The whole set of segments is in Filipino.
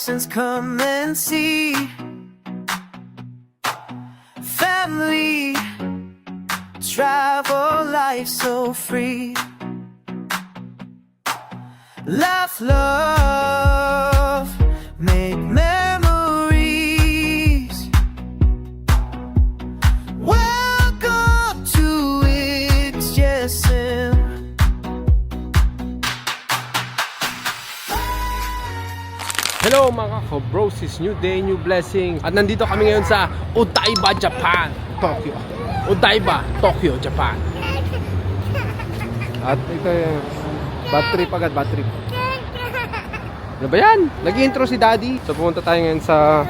license, come and see. Family, travel, life so free. Laugh, love, make memories. Welcome to XJSM. Hello mga ka-brosis, new day, new blessing. At nandito kami ngayon sa Odaiba, Japan, Tokyo. Odaiba, Tokyo, Japan. At ito yung bad trip agad, bad trip. Ano ba yan? Nag-intro si Daddy. So pumunta tayo ngayon sa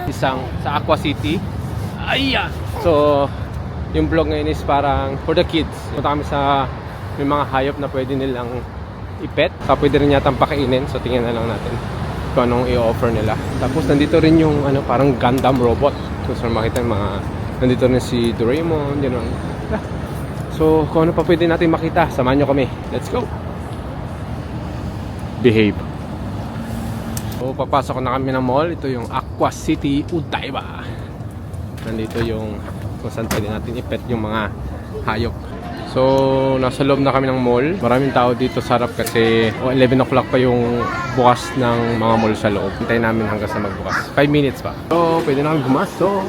Aqua City. Ayan! So yung vlog ngayon is parang for the kids. Punta kami sa may mga hayop na pwede nilang ipet. Saka pwede rin yatang pakainin. So tingnan na lang natin kung anong i-offer nila. Tapos nandito rin yung parang Gundam robot. So makita yung mga nandito rin si Doraemon, gano'n. So kung ano pa pwede natin makita, samahan nyo kami. Let's go! Behave. So papasok na kami ng mall. Ito yung Aqua City Odaiba. Nandito yung kung saan pwede natin ipet yung mga hayop. So nasa loob na kami ng mall. Maraming tao dito sa harap kasi 11 o'clock pa yung bukas ng mga mall sa loob. Hintayin namin hanggang sa magbukas. 5 minutes pa. So pwede na kami pumasok.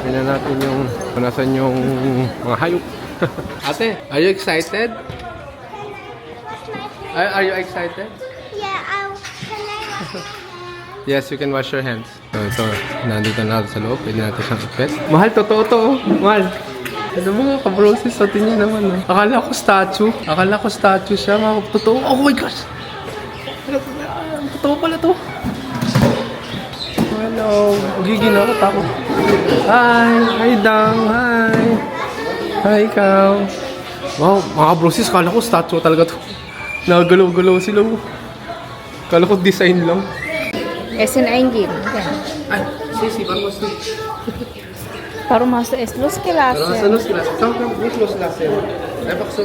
Tingnan natin yung kung nasan yung mga hayop. Ate, are you excited? Are you excited? Yeah, can I wash my hands? Yes, you can wash your hands. So ito, nandito na sa loob. Pwede natin siyang ipet. Mahal, totoo to. Mahal. Ano mga kabrosis, sa tingin naman. Akala ko statue. Akala ko statue siya. Mga totoo. Oh my gosh! Totoo pala to. Hello. Gigil ako. Takot. Hi! Hi, Dang! Hi! Hi, ikaw. Wow, mga kabrosis, akala ko statue talaga to. Nagagalaw-galaw sila. Akala ko design lang. Essen eingeben. Ay, Sisi, vamos tú. Warum hast du es losgelassen? Pero nasa losgelassen. Saan ka nicht losgelassen? Einfach so.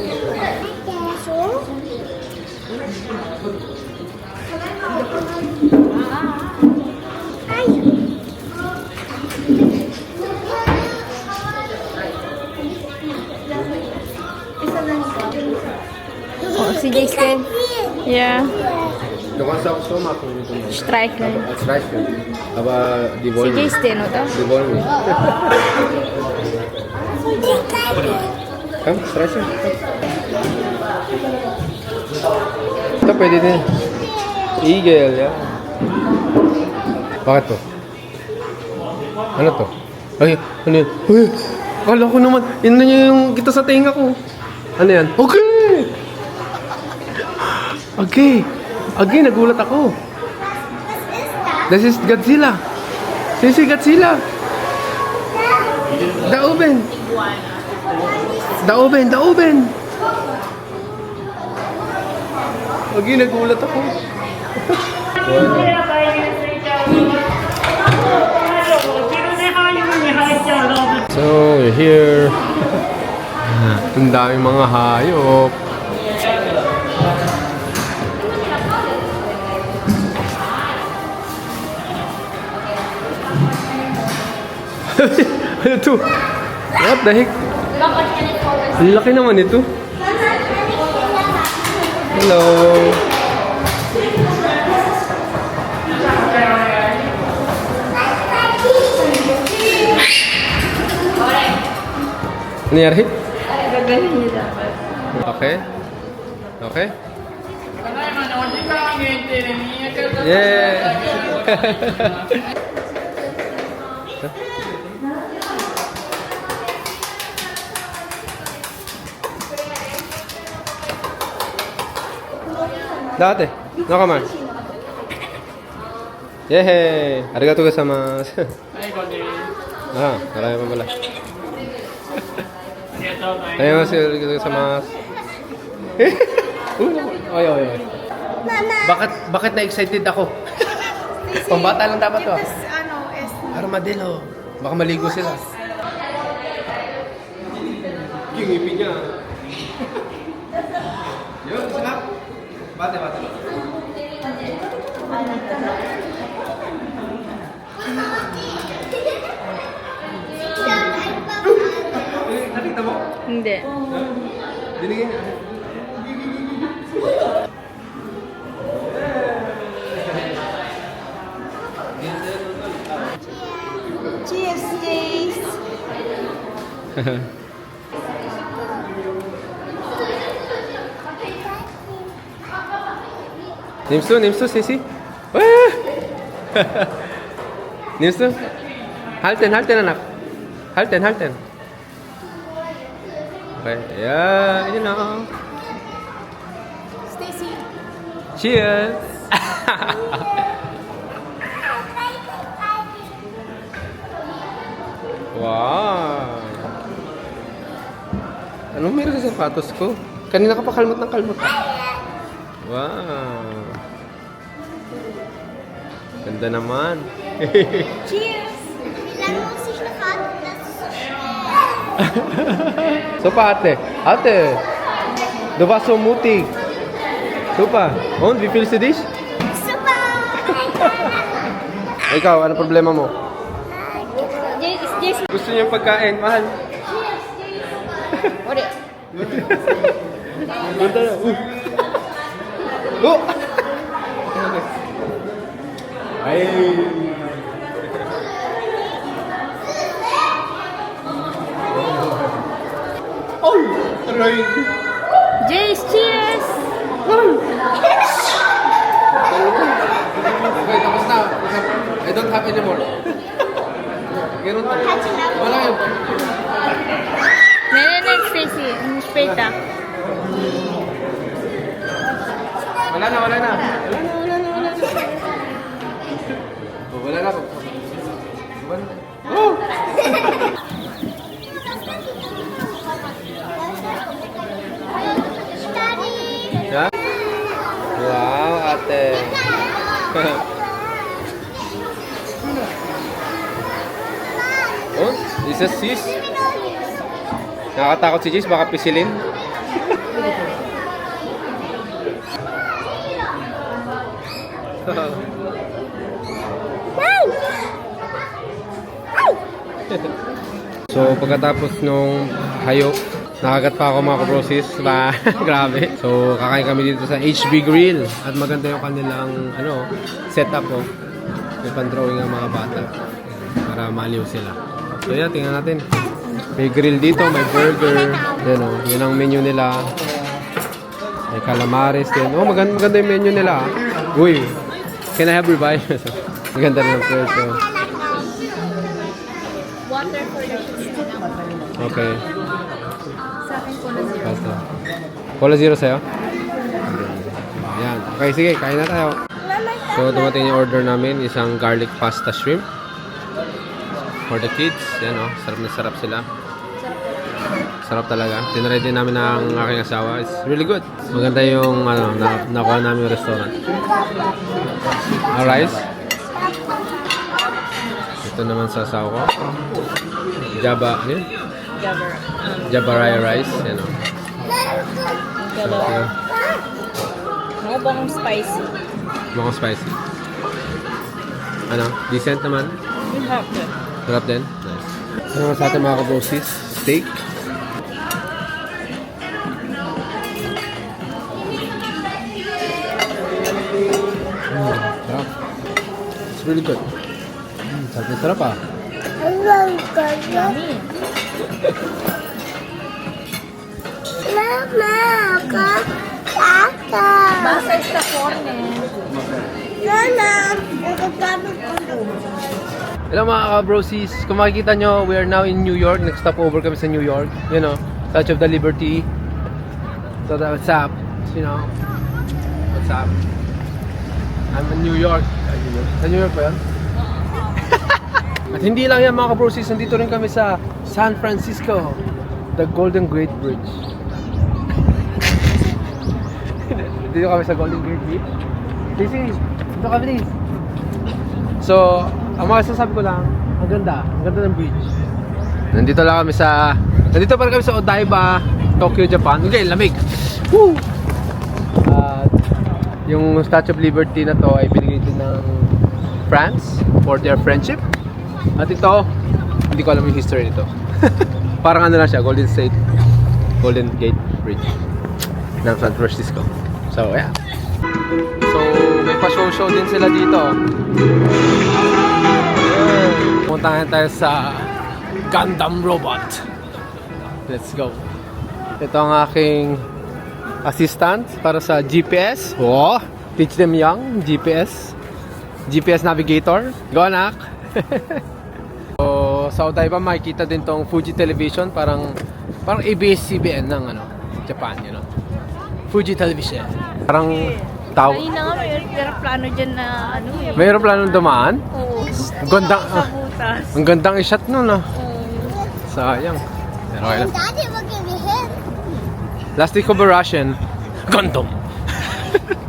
Oh, sie gestern. Ja, Du kannst auch so machen mit dem streicheln. als Reifel. Aber die Sie wollen nicht. gestern, oder? Die wollen nicht. Komm, streicheln. Ito pwede din. Eagle, yeah. Bakit to? Ano to? Ay, ano yun? Uy, akala ko naman, yun na yung kita sa tenga ko. Ano yan? Okay! Okay. Okay, nagulat ako. This is Godzilla. Sisi, Godzilla. The oven. The oven, the oven. Okay, nagulat ako. So, we're here. Ang daming mga hayop. Ano to? What the heck? Ang laki naman ito. Hello. Ano nangyari? Gagaling niya dapat. Okay. Okay. Yeah. Dati, nakaman. Yehey! Arigatou gozaimasu. Ah, marami pa pala. Arigatou gozaimasu. Oy, oy, oy. Bakit na-excited ako? Pambata lang dapat to. Armadillo. Baka maligo sila. Yung ngipin niya. Yun, sarap. Bate. Hindi. Binigyan niya. Cheers, Jace. Nimsu, Sisi. Wah! Nimsu. Halten anak. Halten. Okay, yeah, you know. Stacy. Cheers! Wow! Anong meron sa sapatos ko? Kanina ka pa kalmot ng kalmot. Wow! Ganda naman. Cheers. Bilang mo si Shafat na Sopa ate. Du warst so mutig. Super. Und, wie fühlst du dich? Super. Ikaw, ano problema mo? Jace. Gusto niyo pagkain, mahal. Ori. Punta na. Oh! Ay! Ay! Aray! Jace, cheers! Okay, tapos na. I don't have anymore. Ganun na. Wala yun. Next, Stacy. Speta. Wala na. Oh, wala na. Oh! Yeah? Wow, ate. Oh, this is sis. Nakakatakot si Jis, baka pisilin. So, pagkatapos nung hayo, nakagat pa ako mga kabrosis. Grabe. So, kakain kami dito sa HB Grill. At maganda yung kanilang setup. Oh. May pan-drawing ang mga bata. Para maliw sila. So, yan. Tingnan natin. May grill dito. May burger. Yan, oh. Yun ang menu nila. May calamares din. Oh, maganda yung menu nila. Uy. Can I have your bite? Maganda rin ang presyo. Water for your kids. Okay. Sa akin po na zero. Basta. Cola zero sa'yo? Ayan. Okay, sige. Kain na tayo. So, dumating yung order namin. Isang garlic pasta shrimp. For the kids. Yan, oh. Sarap na sarap sila. Sarap talaga. Tinry din namin ng aking asawa. It's really good. Maganda yung, nakuha namin yung restaurant. Rice. Ito naman sa asawa ko. Java, yun? Java rye rice. Yan, oh. Dalawa. Mga bang spicy. Mukhang spicy. Ano? Decent naman. You have to. Sarap din. Nice. Ano sa ating mga kabrosis? Steak. Sarap. It's really good. Sarap na sarap ah. Yummy. Mama, kaka. Basa sa corne. Nana, nagkakabit ko doon. Hello mga kabrosis. Kung makikita nyo, we are now in New York. Next stop over kami sa New York. You know, Statue of the Liberty. So what's up? You know, what's up? I'm in New York. Sa New York ba yan? At hindi lang yan mga kabrosis. Nandito rin kami sa San Francisco. The Golden Gate Bridge. Dito kami sa Golden Gate Bridge. Daisy, dito kami please. So, ang mga sasabi ko lang, ang ganda ng bridge. Nandito pa rin kami sa Odaiba, Tokyo, Japan. Okay, lamig. Woo! At yung Statue of Liberty na to ay binigay din ng France for their friendship. At ito, hindi ko alam yung history nito. Parang ano lang siya, Golden State Golden Gate Bridge ng San Francisco. So, yeah. So, may pa-show din sila dito. Puntahan tayo sa Gundam Robot. Let's go. Ito ang aking assistant para sa GPS. Oh, teach them young, GPS navigator. Go, anak. So, sa Odaiba makikita din tong Fuji Television, parang ABS-CBN ng Japan, you know. Fuji Television. Parang tao. Ayun na nga, may aeroplano dyan na May aeroplano dumaan? Oo. Ang gandang, Sa butas. ang gandang i-shot nun, ah. Oo. Sayang. Pero okay lang. Daddy will give me hit. Last week of a Russian Gundam.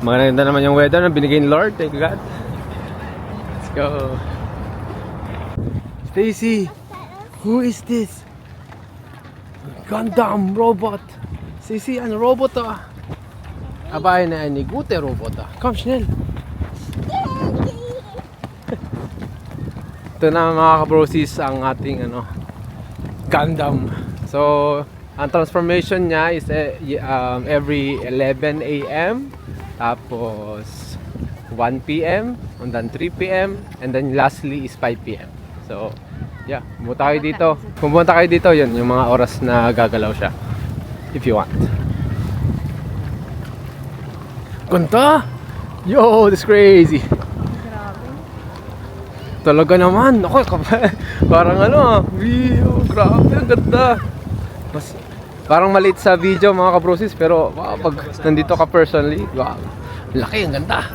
Maganda naman yung weather na binigay ni Lord. Thank God. Let's go. Stacy, who is this? Gundam robot. Stacy, ano robot to? Abay na ni gute robot. Come, schnell. Ito na mga kabrosis ang ating Gundam. So, ang transformation niya is every 11 a.m. Tapos 1 p.m. and then 3 p.m. and then lastly is 5 p.m. So, yeah, pumunta kayo dito. Kung pumunta kayo dito, yun yung mga oras na gagalaw siya. If you want. Ganda! Yo, this crazy! Talaga naman. Ako, parang grabe, ang ganda. Parang maliit sa video mga kabrosis, pero wow, pag nandito ka personally, wow, laki, ang ganda.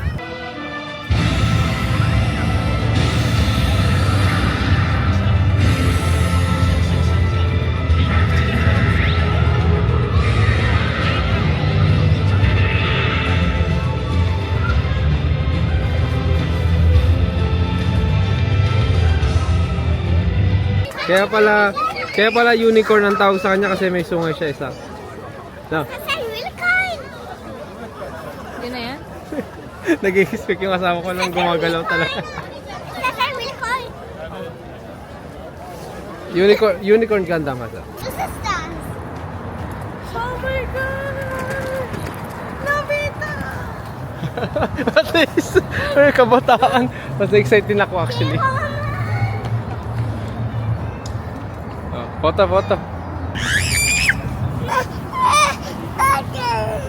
Kaya pala unicorn ang tawag sa kanya kasi may sungay siya isa. No. That's really kind. Yun na yan? Nag-expect yung asawa ko lang gumagalaw talaga. That's really kind. Unicorn Gundam asa. Just a stance. Oh my God! Nobita! At least, may kabataan. Mas excited ako actually. Foto.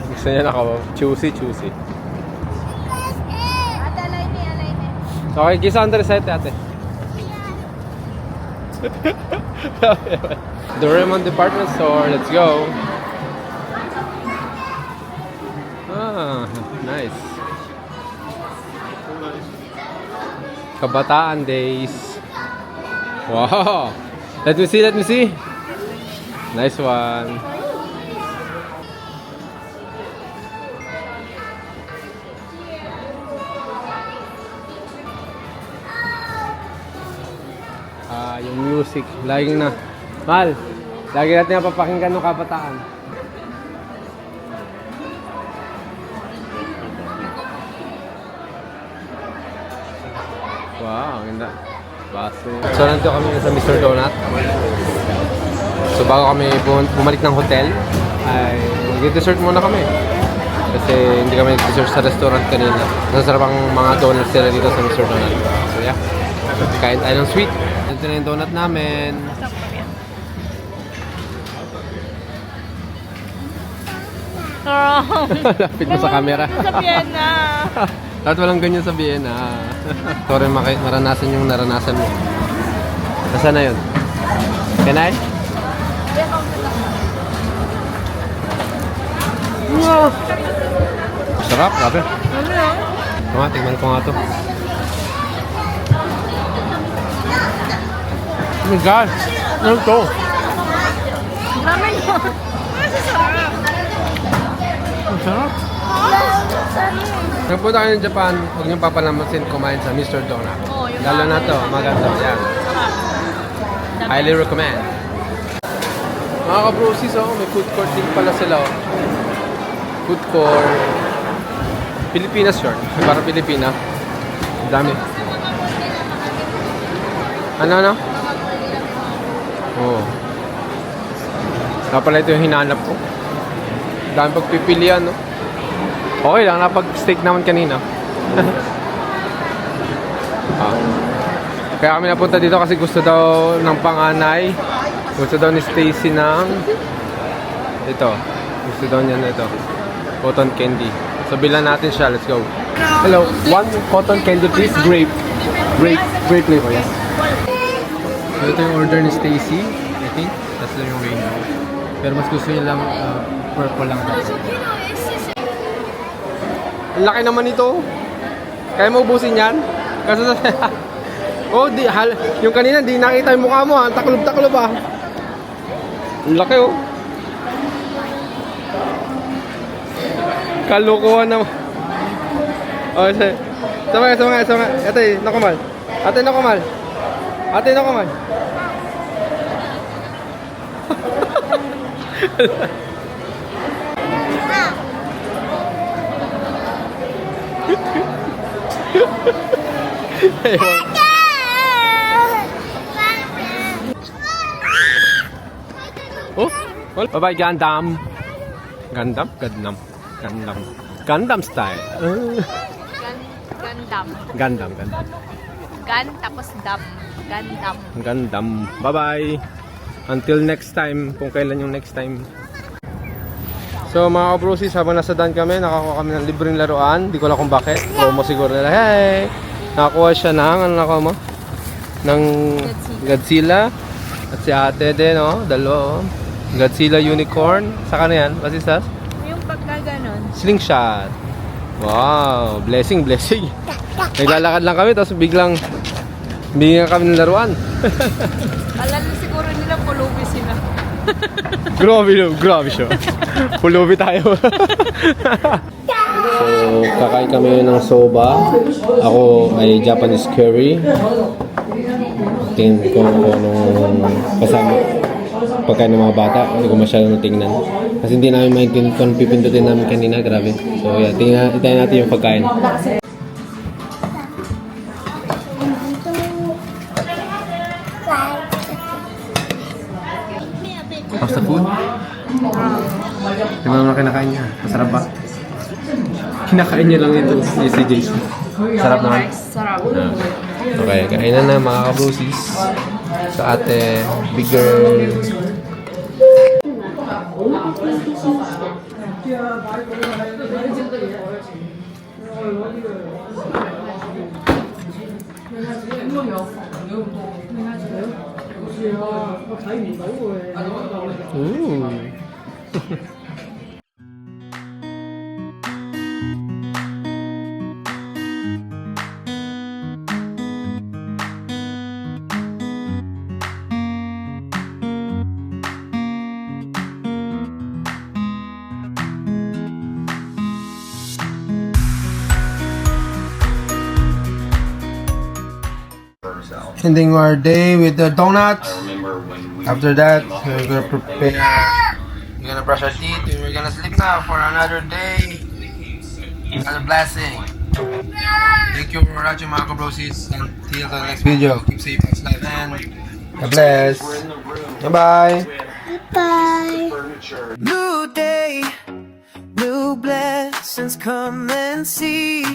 Gusto niya choosy. Ate, alay me. Okay, gisa under set ate. Doraemon department store, let's go. Ah, nice. Kabataan days. Wow. Let me see. Nice one. Yung music. Laging na. Mahal, lagi natin napapakinggan ng kabataan. Wow, ganda. Baso. So, nandito kami sa Mr. Donut. So, bago kami bumalik ng hotel, ay mag-dessert muna kami. Kasi hindi kami nag-dessert sa restaurant kanina. Nasasarap ang mga donuts sila dito sa Mr. Donut. So, yeah. Kain tayo ng sweet. Ito na yung donut namin. Lapit mo sa camera. Sa Vienna. Dapat walang ganyan sa Vienna. Sorry, maranasan yung naranasan mo. Nasaan na yun? Can I? Wow! Sarap, grabe. Ano yun? Tama, tingnan ko nga to. Oh my God! Ano to? Ramen yun. Masasarap. Ang sarap. Nagpunta kayo ng Japan, huwag niyong papalamasin kumain sa Mr. Donut. Oo, yung Lalo na to, maganda. Yan. Highly recommend. Mga kabrosis, may food court din pala sila. Food court. Pilipinas short. Para Pilipina. Ang dami. Ano? Oh. Pala ito yung hinanap ko. Dami pagpipilian, no? Okay lang, napag-steak naman kanina. Kaya kami napunta dito kasi gusto daw ng panganay. Gusto daw ni Stacy ng ito. Gusto daw niya na ito. Cotton candy. So bilan natin siya. Let's go. Hello. One cotton candy please. Grape. Grape flavor. Yes. So ito yung order ni Stacy. I think. That's yung rainbow. Pero mas gusto niya lang purple lang. Ang laki naman ito. Kaya mo ubusin yan? Kasi oh, yung kanina di nakita yung mukha mo ha. Taklob-taklob ah. Ang laki oh. Kalukuhan naman. Oh, sama nga. Ate, nakumal. Ewan. Oh, bye-bye, Gundam. Gundam style. Gundam. Gundam. Gun, tapos dam. Gundam. Gundam. Bye-bye. Until next time, kung kailan yung next time. So mga kabrosis, habang nasa daan kami, nakakuha kami ng libreng laruan. Di ko alam kung bakit. Promo siguro nila. Hey! Nakakuha siya ng, ano nakakuha mo? Ng Godzilla. At si ate din, oh. Dalawa, oh. Godzilla Unicorn. Saka na yan? Basisas? Yung pagka ganon. Slingshot. Wow! Blessing. Naglalakad lang kami, tapos biglang bigyan kami ng laruan. Alala siguro nila pulubi sila. Grabe siya. Pulubi tayo. So, kakain kami ng soba. Ako ay Japanese curry. Tingin ko kung anong kasama pagkain ng mga bata. Hindi ko masyadong natingnan. Kasi hindi namin maintindihan kung pipindutin namin kanina. Grabe. So, yeah. Tingnan natin yung pagkain. Pasta food? Di ba naman kinakain niya? Masarap ba? Kinakain niya lang ito si Jason. Sarap naman? Sarap. Okay, kainan na mga kabrosis. Sa ate, big girl. Ending our day with the donuts. After that, we're gonna prepare. We're gonna brush our teeth and we're gonna sleep now for another day. Another blessing. Thank you for watching mga kabrosis. Until the next video. Keep safe and life and God bless. Bye-bye. Bye. New day, new blessings come and see.